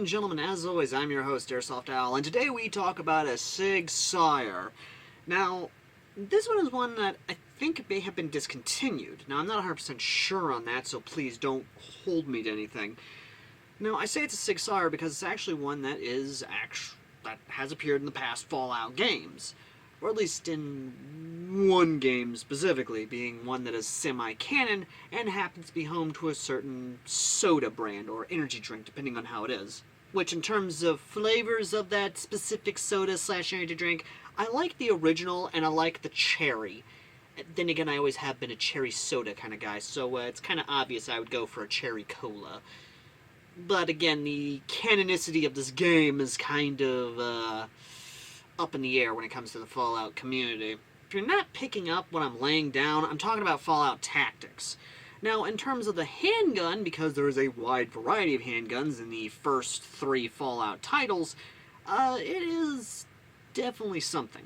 and gentlemen, as always, I'm your host, AirsoftAL, and today we talk about a SIG Sire. Now, this one is one that I think may have been discontinued. Now, I'm not 100% sure on that, so please don't hold me to anything. Now, I say it's a SIG Sire because it's actually one that that has appeared in the past Fallout games. Or at least in one game specifically, being one that is semi-canon and happens to be home to a certain soda brand or energy drink, depending on how it is. Which, in terms of flavors of that specific soda/energy drink, I like the original and I like the cherry. Then again, I always have been a cherry soda kind of guy, so it's kind of obvious I would go for a cherry cola. But again, the canonicity of this game is kind of up in the air when it comes to the Fallout community. If you're not picking up what I'm laying down, I'm talking about Fallout Tactics. Now, in terms of the handgun, because there is a wide variety of handguns in the first 3 Fallout titles, it is definitely something.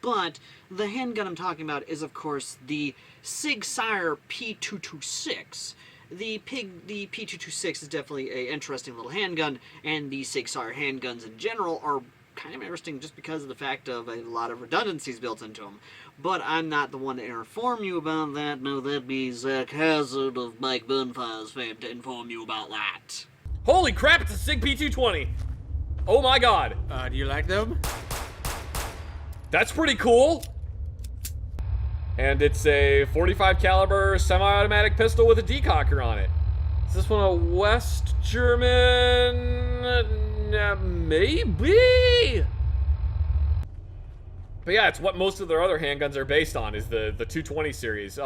But the handgun I'm talking about is, of course, the SIG Sire P226. The P226 is definitely an interesting little handgun, and the SIG Sire handguns in general are kind of interesting just because of the fact of a lot of redundancies built into them. But I'm not the one to inform you about that. No, that'd be Zach Hazard of Mike Bunfire's fame to inform you about that. Holy crap, it's a SIG P220! Oh my god. Do you like them? That's pretty cool. And it's a 45 caliber semi-automatic pistol with a decocker on it. Is this one a West German? Maybe? But yeah, it's what most of their other handguns are based on, is the 220 series.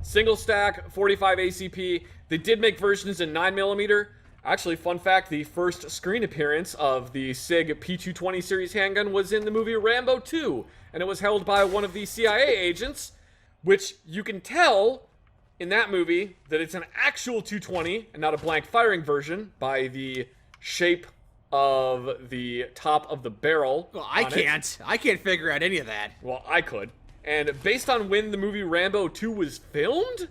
Single stack, 45 ACP. They did make versions in 9mm. Actually, fun fact, the first screen appearance of the SIG P220 series handgun was in the movie Rambo 2, and it was held by one of the CIA agents, which you can tell in that movie that it's an actual 220 and not a blank firing version by the shape of the top of the barrel. Well, I can't figure out any of that. Well, I could. And based on when the movie Rambo 2 was filmed,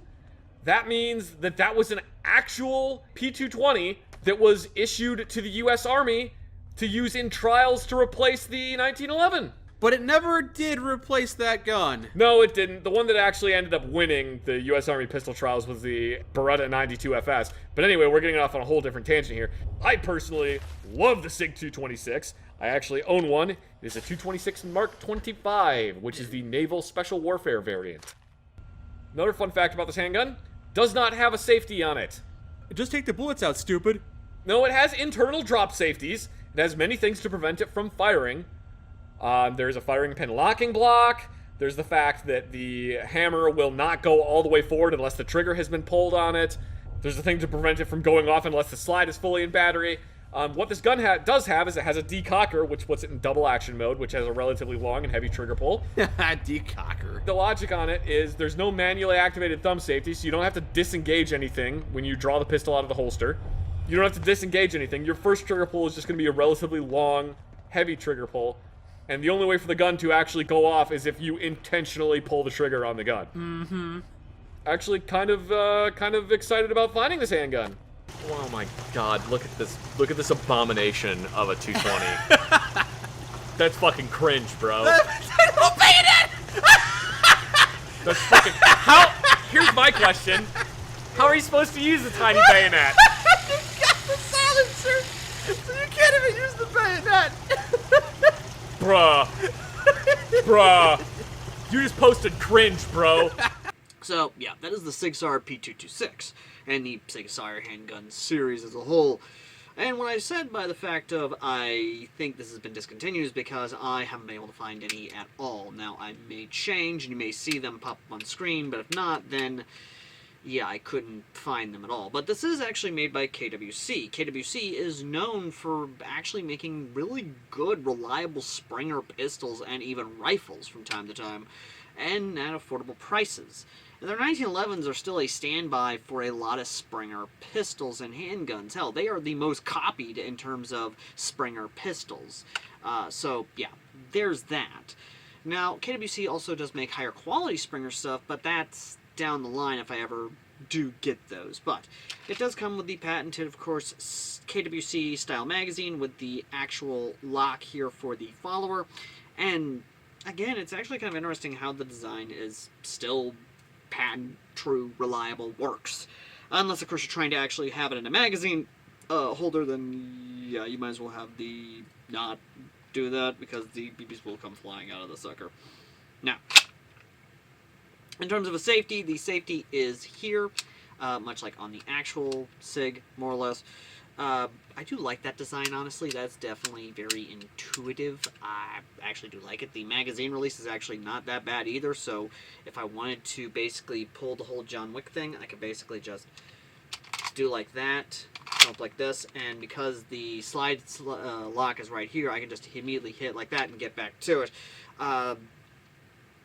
that means that that was an actual P220 that was issued to the US Army to use in trials to replace the 1911. But it never did replace that gun. No, it didn't. The one that actually ended up winning the U.S. Army pistol trials was the Beretta 92 FS. But anyway, we're getting off on a whole different tangent here. I personally love the SIG 226. I actually own one. It is a 226 Mark 25, which is the Naval Special Warfare variant. Another fun fact about this handgun, does not have a safety on it. Just take the bullets out, stupid. No, it has internal drop safeties. It has many things to prevent it from firing. There's a firing pin locking block. There's the fact that the hammer will not go all the way forward unless the trigger has been pulled on it. There's a thing to prevent it from going off unless the slide is fully in battery. What this gun does have is it has a decocker, which puts it in double action mode, which has a relatively long and heavy trigger pull. Decocker. The logic on it is there's no manually activated thumb safety, so you don't have to disengage anything when you draw the pistol out of the holster. You don't have to disengage anything. Your first trigger pull is just going to be a relatively long, heavy trigger pull. And the only way for the gun to actually go off is if you intentionally pull the trigger on the gun. Mm-hmm. Actually, kind of excited about finding this handgun. Oh my god, look at this. Look at this abomination of a 220. That's fucking cringe, bro. Bayonet! That's fucking... Here's my question. How are you supposed to use a tiny bayonet? You got the silencer, so you can't even use the bayonet. Bruh. You just posted cringe, bro. So, yeah, that is the SIG Sire P226, and the SIG Sire handgun series as a whole. And what I said by the fact of I think this has been discontinued is because I haven't been able to find any at all. Now, I may change, and you may see them pop up on screen, but if not, then... yeah, I couldn't find them at all. But this is actually made by KWC. KWC is known for actually making really good, reliable Springer pistols and even rifles from time to time, and at affordable prices. And their 1911s are still a standby for a lot of Springer pistols and handguns. Hell, they are the most copied in terms of Springer pistols. So, yeah, there's that. Now, KWC also does make higher quality Springer stuff, but that's down the line if I ever do get those. But it does come with the patented, of course, KWC style magazine with the actual lock here for the follower. And again, it's actually kind of interesting how the design is still patent true, reliable, works. Unless, of course, you're trying to actually have it in a magazine holder, then yeah, you might as well have the not do that, because the BBs will come flying out of the sucker. Now, in terms of a safety, the safety is here, much like on the actual SIG, more or less. I do like that design, honestly. That's definitely very intuitive. I actually do like it. The magazine release is actually not that bad either, so if I wanted to basically pull the whole John Wick thing, I could basically just do like that, jump like this, and because the slide lock is right here, I can just immediately hit like that and get back to it.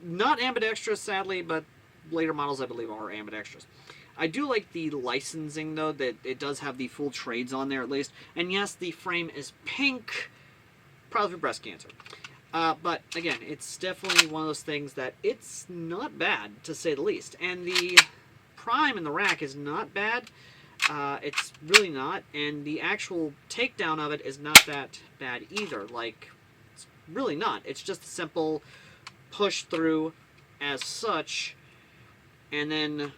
Not ambidextrous, sadly, but later models, I believe, are ambidextrous. I do like the licensing, though, that it does have the full trades on there, at least. And yes, the frame is pink, probably for breast cancer. But, again, it's definitely one of those things that it's not bad, to say the least. And the prime in the rack is not bad. It's really not. And the actual takedown of it is not that bad either. Like, it's really not. It's just a simple push through as such, and then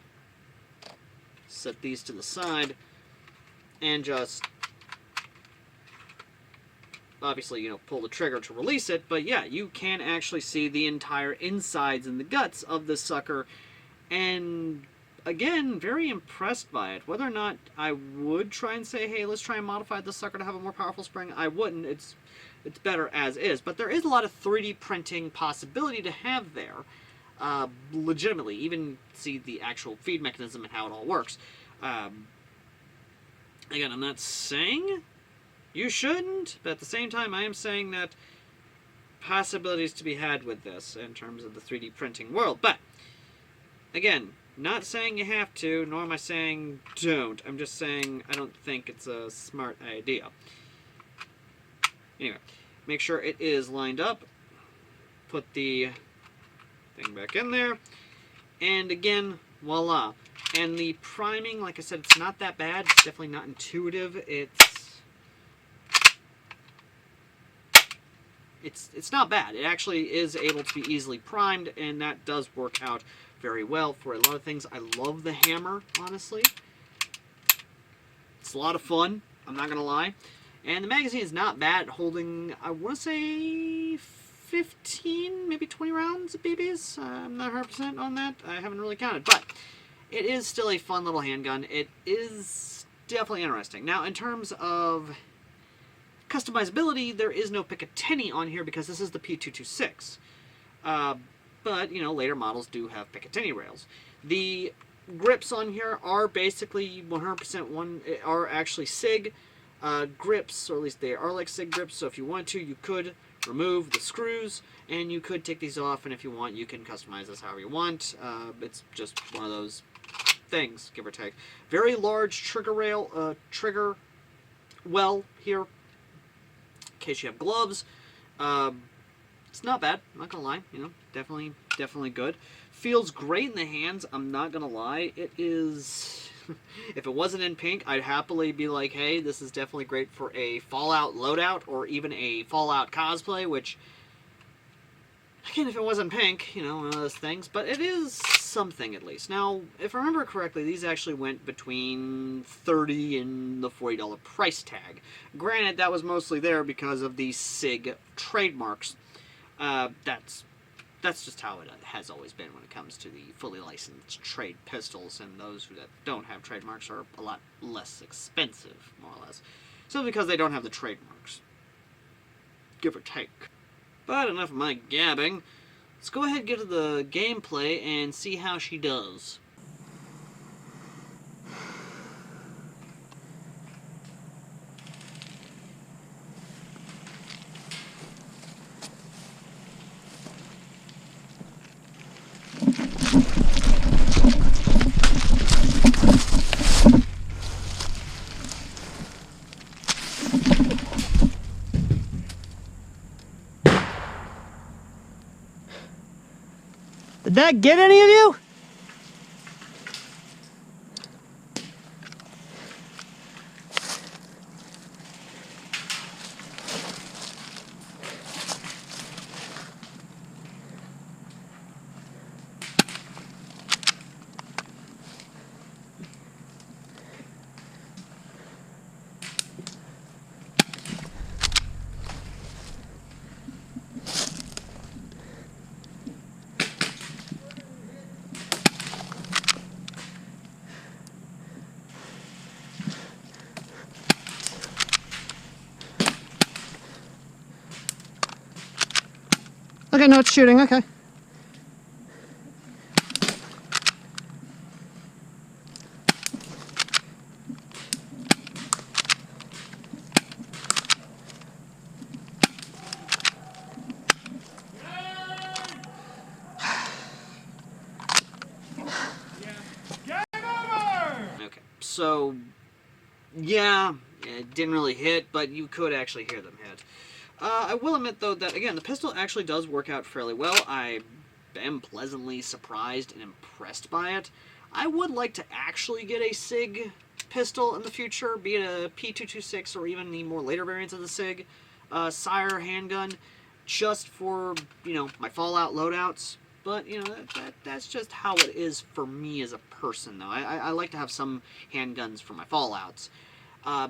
set these to the side, and just obviously, you know, pull the trigger to release it. But yeah, you can actually see the entire insides and the guts of this sucker, and again, very impressed by it. Whether or not I would try and say, hey, let's try and modify this sucker to have a more powerful spring, I wouldn't. It's better as is. But there is a lot of 3D printing possibility to have there. Legitimately, even see the actual feed mechanism and how it all works. Again, I'm not saying you shouldn't, but at the same time, I am saying that possibilities to be had with this in terms of the 3D printing world. But, again, not saying you have to, nor am I saying don't. I'm just saying I don't think it's a smart idea. Anyway, make sure it is lined up. Put the thing back in there, and again, voila. And the priming, like I said, it's not that bad. It's definitely not intuitive. It's not bad. It actually is able to be easily primed, and that does work out very well for a lot of things. I love the hammer, honestly. It's a lot of fun, I'm not gonna lie. And the magazine is not bad, holding, I want to say, 15, maybe 20 rounds of BBs. I'm not 100% on that. I haven't really counted, but it is still a fun little handgun. It is definitely interesting. Now, in terms of customizability, there is no Picatinny on here because this is the P226. But, you know, later models do have Picatinny rails. The grips on here are basically 100% are actually SIG grips, or at least they are like SIG grips, so if you want to, you could remove the screws, and you could take these off, and if you want, you can customize this however you want. It's just one of those things, give or take. Very large trigger rail, trigger well here, in case you have gloves. It's not bad, I'm not gonna lie, you know, definitely good. Feels great in the hands, I'm not gonna lie. It is, if it wasn't in pink, I'd happily be like, hey, this is definitely great for a Fallout loadout, or even a Fallout cosplay, which, again, if it wasn't pink, you know, one of those things, but it is something at least. Now, if I remember correctly, these actually went between $30 and the $40 price tag. Granted, that was mostly there because of the SIG trademarks. That's just how it has always been when it comes to the fully licensed trade pistols, and those that don't have trademarks are a lot less expensive, more or less. So because they don't have the trademarks. Give or take. But enough of my gabbing. Let's go ahead and get to the gameplay and see how she does. Did that get any of you? Okay, no, it's shooting. Okay. Okay, so yeah, it didn't really hit, but you could actually hear them hit. I will admit, though, that, again, the pistol actually does work out fairly well. I am pleasantly surprised and impressed by it. I would like to actually get a SIG pistol in the future, be it a P226 or even the more later variants of the SIG sire handgun, just for, you know, my Fallout loadouts. But, you know, that's just how it is for me as a person, though. I like to have some handguns for my Fallouts.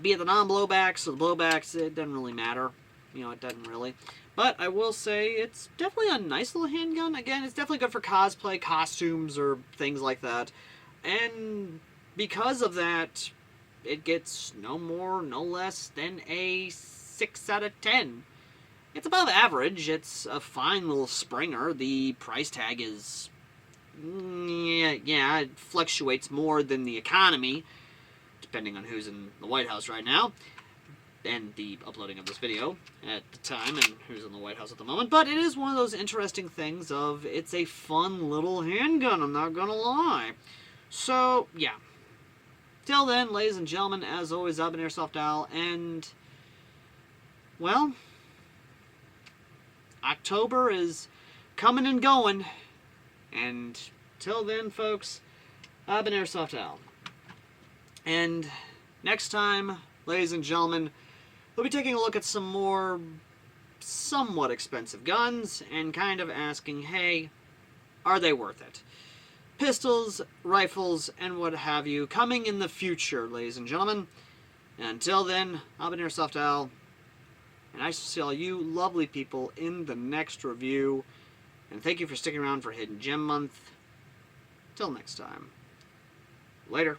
Be it the non-blowbacks or the blowbacks, it doesn't really matter. You know, it doesn't really. But I will say it's definitely a nice little handgun. Again, it's definitely good for cosplay, costumes, or things like that. And because of that, it gets no more, no less than a 6 out of 10. It's above average. It's a fine little Springer. The price tag is... yeah, it fluctuates more than the economy, depending on who's in the White House right now, and the uploading of this video at the time, and who's in the White House at the moment. But it is one of those interesting things of, it's a fun little handgun, I'm not gonna lie. So, yeah. Till then, ladies and gentlemen, as always, I've been AirsoftAL, and, well, October is coming and going, and till then, folks, I've been AirsoftAL. And next time, ladies and gentlemen, we'll be taking a look at some more somewhat expensive guns and kind of asking, hey, are they worth it? Pistols, rifles, and what have you, coming in the future, ladies and gentlemen. And until then, I've been AirsoftAL, and I shall see all you lovely people in the next review. And thank you for sticking around for Hidden Gem Month. Till next time. Later.